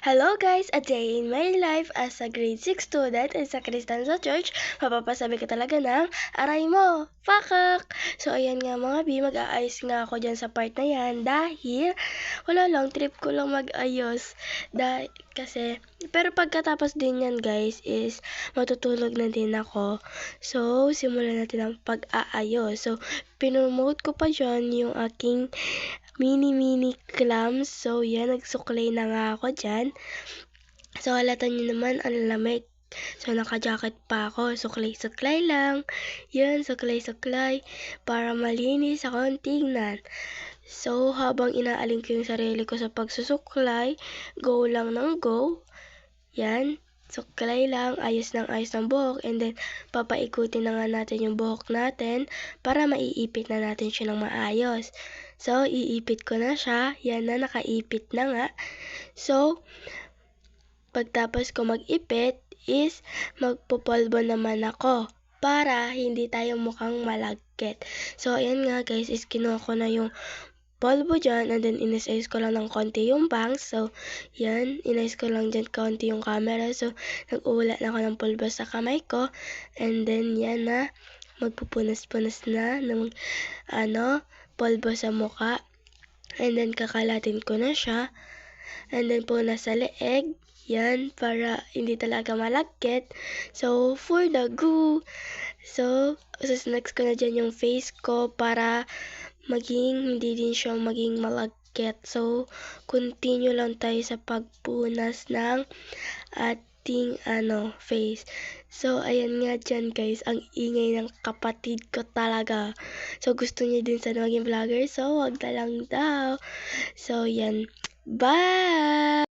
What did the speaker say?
Hello guys! A day in my life as a grade 6 student and sa Cristanza Church, mapapasabi ka talaga ng aray mo, pakak! So ayan nga mga B, mag-aayos nga ako dyan sa part na yan dahil wala lang, trip ko lang mag-ayos. Pero pagkatapos din yan guys is matutulog na din ako. So simulan natin ang pag-aayos. So pinomote ko pa dyan yung aking mini clams. So yan, nagsuklay na nga ako dyan. So halata nyo naman ang lamig. So naka-jacket pa ako, suklay-suklay lang. Yan, suklay-suklay para malinis akong tingnan. So habang inaalin ko yung sarili ko sa pagsusuklay, go lang ng go. Yan, suklay lang, ayos ng buhok, and then papaikutin na nga natin yung buhok natin para maiipit na natin siya ng maayos. So, iipit ko na siya. Yan na, nakaipit na nga. So, pagtapos ko mag-ipit is magpupolvo naman ako para hindi tayo mukhang malagkit. So, ayan nga guys, is kinuha ko na yung polvo dyan, and then inayos ko lang ng konti yung bangs. So, yan, inayos ko lang dyan konti yung camera. So, nag-uulat na ako ng polvo sa kamay ko, and then yan na, magpupunas-punas na ng polvo sa muka. And then kakalatin ko na siya, and then punas sa leeg. Yan, para hindi talaga malagkit. So, for the glue, so, next ko na dyan yung face ko para hindi din siya maging malagkit. So, continue lang tayo sa pagpunas ng ating face. So, ayan nga dyan guys, ang ingay ng kapatid ko talaga. So, gusto niya din sana maging vlogger, so wag na lang daw. So, yan. Bye!